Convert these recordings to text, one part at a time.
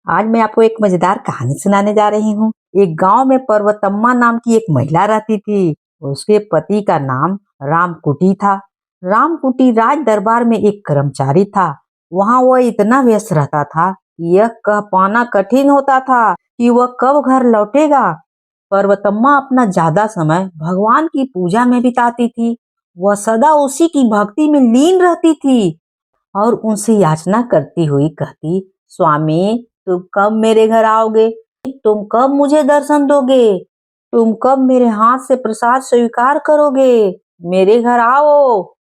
आज मैं आपको एक मजेदार कहानी सुनाने जा रही हूँ। एक गांव में पर्वतम्मा नाम की एक महिला रहती थी। उसके पति का नाम रामकुटी था। रामकुटी राज दरबार में एक कर्मचारी था। वहाँ वह इतना व्यस्त रहता था कि यह कह पाना कठिन होता था कि वह कब घर लौटेगा। पर्वतम्मा अपना ज्यादा समय भगवान की पूजा में बिताती थी। वह सदा उसी की भक्ति में लीन रहती थी और उनसे याचना करती हुई कहती, स्वामी, तुम कब मेरे घर आओगे? तुम कब मुझे दर्शन दोगे? तुम कब मेरे हाथ से प्रसाद स्वीकार करोगे? मेरे घर आओ।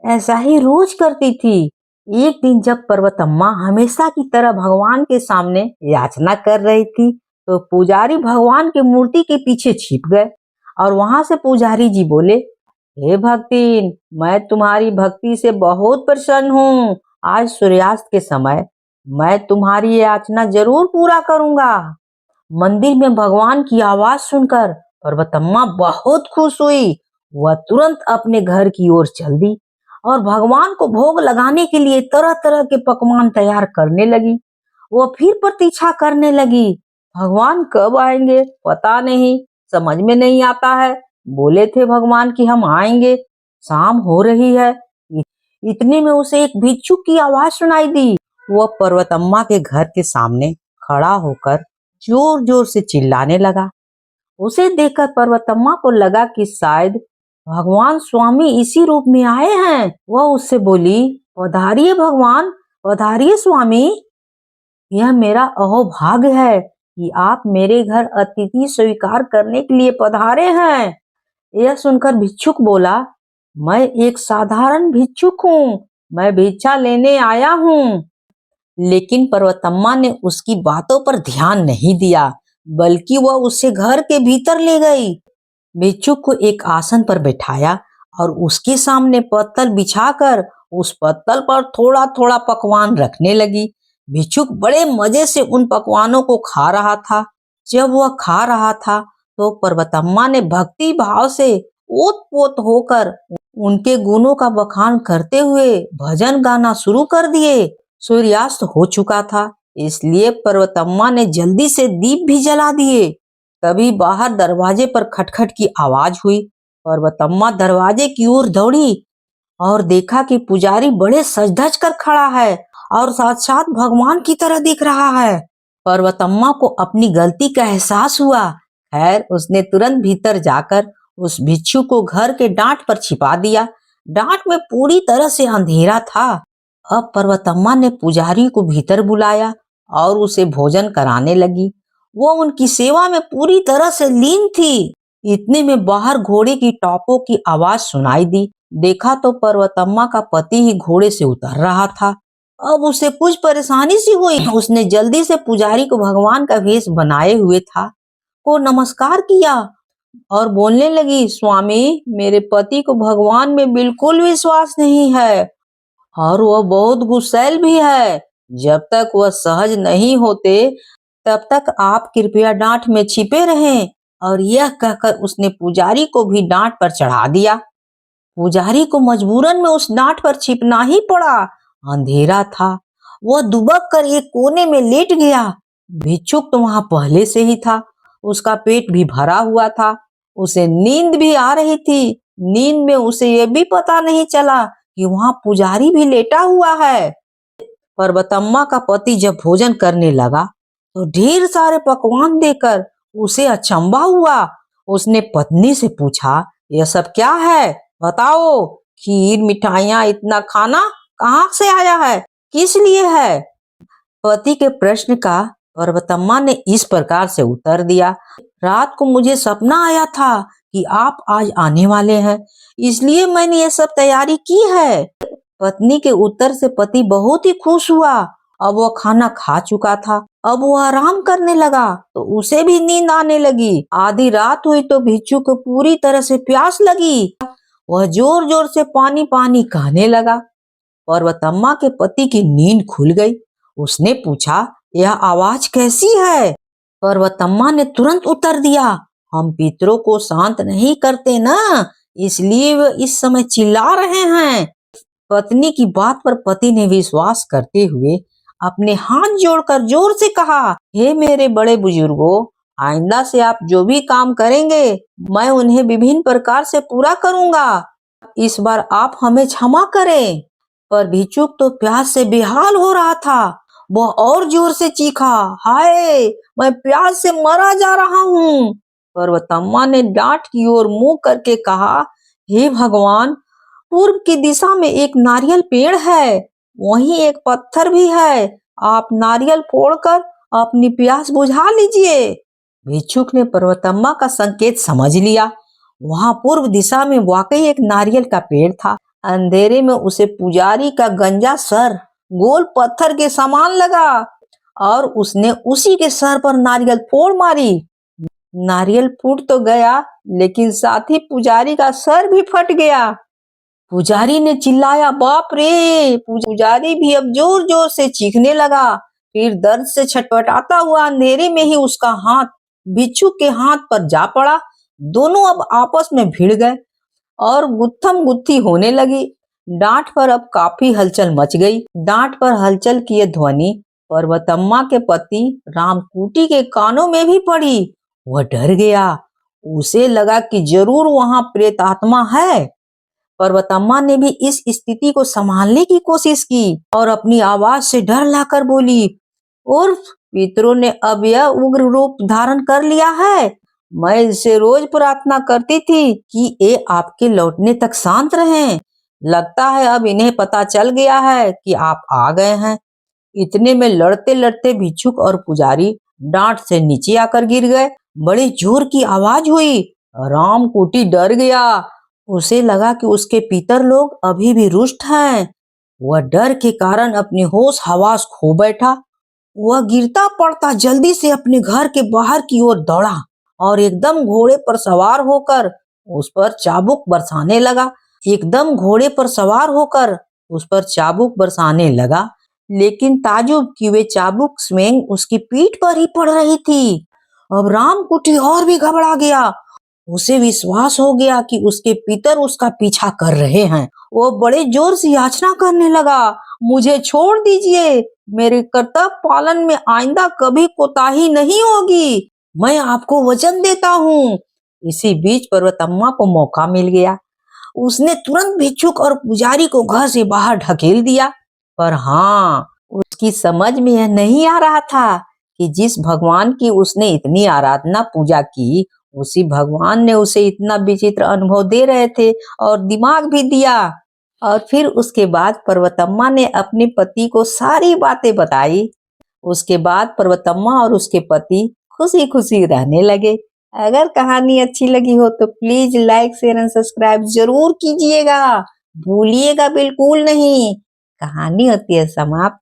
ऐसा ही रोज करती थी। एक दिन जब पर्वतम्मा हमेशा की तरह भगवान के सामने याचना कर रही थी, तो पुजारी भगवान की मूर्ति के पीछे छिप गए और वहां से पुजारी जी बोले, हे भक्तिन, मैं तुम्हारी भक्ति से बहुत प्रसन्न हूँ। आज सूर्यास्त के समय मैं तुम्हारी याचना जरूर पूरा करूंगा। मंदिर में भगवान की आवाज सुनकर पर्वतम्मा बहुत खुश हुई। वह तुरंत अपने घर की ओर चल दी और भगवान को भोग लगाने के लिए तरह तरह के पकवान तैयार करने लगी। वह फिर प्रतीक्षा करने लगी। भगवान कब आएंगे पता नहीं, समझ में नहीं आता है। बोले थे भगवान कि हम आएंगे। शाम हो रही है। इ- इतने में उसे एक भिक्षुक की आवाज सुनाई दी। वह पर्वतम्मा के घर के सामने खड़ा होकर जोर जोर से चिल्लाने लगा। उसे देखकर पर्वतम्मा को लगा कि शायद भगवान स्वामी इसी रूप में आए हैं। वह उससे बोली, पधारिए भगवान, पधारिए स्वामी। यह मेरा अहोभाग्य है कि आप मेरे घर अतिथि स्वीकार करने के लिए पधारे हैं। यह सुनकर भिक्षुक बोला, मैं एक साधारण भिक्षुक हूँ, मैं भिक्षा लेने आया हूँ। लेकिन पर्वतम्मा ने उसकी बातों पर ध्यान नहीं दिया, बल्कि वह उसे घर के भीतर ले गई। भिक्षुक को एक आसन पर बैठाया और उसके सामने पत्तल बिछाकर उस पत्तल पर थोड़ा थोड़ा पकवान रखने लगी। भिक्षुक बड़े मजे से उन पकवानों को खा रहा था। जब वह खा रहा था तो पर्वतम्मा ने भक्ति भाव से ओत पोत होकर उनके गुणों का बखान करते हुए भजन गाना शुरू कर दिए। सूर्यास्त हो चुका था, इसलिए पर्वतम्मा ने जल्दी से दीप भी जला दिए। तभी बाहर दरवाजे पर खटखट की आवाज हुई। पर्वतम्मा दरवाजे की ओर दौड़ी और देखा कि पुजारी बड़े सज धज कर खड़ा है और साक्षात भगवान की तरह दिख रहा है। पर्वतम्मा को अपनी गलती का एहसास हुआ। खैर, उसने तुरंत भीतर जाकर उस भिक्षु को घर के डांट पर छिपा दिया। डांट में पूरी तरह से अंधेरा था। अब पर्वतम्मा ने पुजारी को भीतर बुलाया और उसे भोजन कराने लगी। वो उनकी सेवा में पूरी तरह से लीन थी। इतने में बाहर घोड़े की टॉपों की आवाज सुनाई दी। देखा तो पर्वतम्मा का पति ही घोड़े से उतर रहा था। अब उसे कुछ परेशानी सी हुई। उसने जल्दी से पुजारी को भगवान का वेश बनाए हुए था को नमस्कार किया और बोलने लगी, स्वामी, मेरे पति को भगवान में बिल्कुल विश्वास नहीं है और वह बहुत गुस्सैल भी है। जब तक वह सहज नहीं होते तब तक आप कृपया डांट में छिपे रहें। और यह कहकर उसने पुजारी को भी डांट पर चढ़ा दिया। पुजारी को मजबूरन में उस डांट पर छिपना ही पड़ा। अंधेरा था। वह दुबक कर एक कोने में लेट गया। भिक्षुक तो वहां पहले से ही था। उसका पेट भी भरा हुआ था। उसे नींद भी आ रही थी। नींद में उसे यह भी पता नहीं चला कि वहां पुजारी भी लेटा हुआ है। पर्वतम्मा का पति जब भोजन करने लगा तो ढेर सारे पकवान देकर उसे अचंभा हुआ। उसने पत्नी से पूछा, यह सब क्या है? बताओ। खीर, मिठाइयाँ, इतना खाना कहाँ से आया है? किस लिए है? पति के प्रश्न का पर्वतम्मा ने इस प्रकार से उत्तर दिया, रात को मुझे सपना आया था कि आप आज आने वाले हैं, इसलिए मैंने ये सब तैयारी की है। पत्नी के उत्तर से पति बहुत ही खुश हुआ। अब वह खाना खा चुका था। अब वह आराम करने लगा तो उसे भी नींद आने लगी। आधी रात हुई तो भिक्षु को पूरी तरह से प्यास लगी। वह जोर जोर से पानी पानी कहने लगा। पर्वतम्मा के पति की नींद खुल गई। उसने पूछा, यह आवाज कैसी है? पर्वतम्मा ने तुरंत उत्तर दिया, हम पितरों को शांत नहीं करते ना, इसलिए वे इस समय चिल्ला रहे हैं। पत्नी की बात पर पति ने विश्वास करते हुए अपने हाथ जोड़कर जोर से कहा, हे मेरे बड़े बुजुर्गों, आइंदा से आप जो भी काम करेंगे मैं उन्हें विभिन्न प्रकार से पूरा करूंगा। इस बार आप हमें क्षमा करें। पर भिक्षुक तो प्यास से बेहाल हो रहा था। वह और जोर से चीखा, हाय, मैं प्यास से मरा जा रहा हूँ। पर्वतम्मा ने डांट की ओर मुंह करके कहा, हे भगवान, पूर्व की दिशा में एक नारियल पेड़ है, वहीं एक पत्थर भी है। आप नारियल फोड़कर अपनी प्यास बुझा लीजिए। भिक्षुक ने पर्वतम्मा का संकेत समझ लिया। वहां पूर्व दिशा में वाकई एक नारियल का पेड़ था। अंधेरे में उसे पुजारी का गंजा सर गोल पत्थर के समान लगा और उसने उसी के सर पर नारियल फोड़ मारी। नारियल फूट तो गया, लेकिन साथ ही पुजारी का सर भी फट गया। पुजारी ने चिल्लाया, बाप रे! पुजारी भी अब जोर जोर से चीखने लगा। फिर दर्द से छटपटाता हुआ अंधेरे में ही उसका हाथ भिक्षुक के हाथ पर जा पड़ा। दोनों अब आपस में भिड़ गए और गुत्थम गुत्थी होने लगी। डांट पर अब काफी हलचल मच गई। डांट पर हलचल की यह ध्वनि पर्वतम्मा के पति रामकुटी के कानों में भी पड़ी। वह डर गया। उसे लगा कि जरूर वहां प्रेत आत्मा है। पर्वतम्मा ने भी इस स्थिति को संभालने की कोशिश की और अपनी आवाज से डर लाकर बोली, उर्फ पितरों ने अब यह उग्र रूप धारण कर लिया है। मैं इससे रोज प्रार्थना करती थी कि ये आपके लौटने तक शांत रहें। लगता है अब इन्हें पता चल गया है कि आप आ गए हैं। इतने में लड़ते लड़ते भिक्षुक और पुजारी डांट से नीचे आकर गिर गए। बड़ी जोर की आवाज हुई। रामकुटी डर गया। उसे लगा कि उसके पितर लोग अभी भी रुष्ट हैं। वह डर के कारण अपने होश हवास खो बैठा। वह गिरता पड़ता जल्दी से अपने घर के बाहर की ओर दौड़ा और एकदम घोड़े पर सवार होकर उस पर चाबुक बरसाने लगा। एकदम घोड़े पर सवार होकर उस पर चाबुक बरसाने लगा, लेकिन ताजुब कि वे चाबुक स्वयं उसकी पीठ पर ही पड़ रही थी। अब रामकुटी और भी घबरा गया। उसे विश्वास हो गया कि उसके पितर उसका पीछा कर रहे हैं। वो बड़े जोर से याचना करने लगा, मुझे छोड़ दीजिए, मेरे कर्तव्य पालन में आइंदा कभी कोताही नहीं होगी, मैं आपको वचन देता हूँ। इसी बीच पर्वतम्मा को मौका मिल गया। उसने तुरंत भिक्षुक और पुजारी को घर से बाहर ढकेल दिया। पर हाँ, उसकी समझ में यह नहीं आ रहा था कि जिस भगवान की उसने इतनी आराधना पूजा की, उसी भगवान ने उसे इतना विचित्र अनुभव दे रहे थे और दिमाग भी दिया। और फिर उसके बाद पर्वतम्मा ने अपने पति को सारी बातें बताई। उसके बाद पर्वतम्मा और उसके पति खुशी खुशी रहने लगे। अगर कहानी अच्छी लगी हो तो please like share and subscribe जरूर कीजिएगा, भूलिएगा बिल्कुल नहीं। कहानी होती है समाप्त।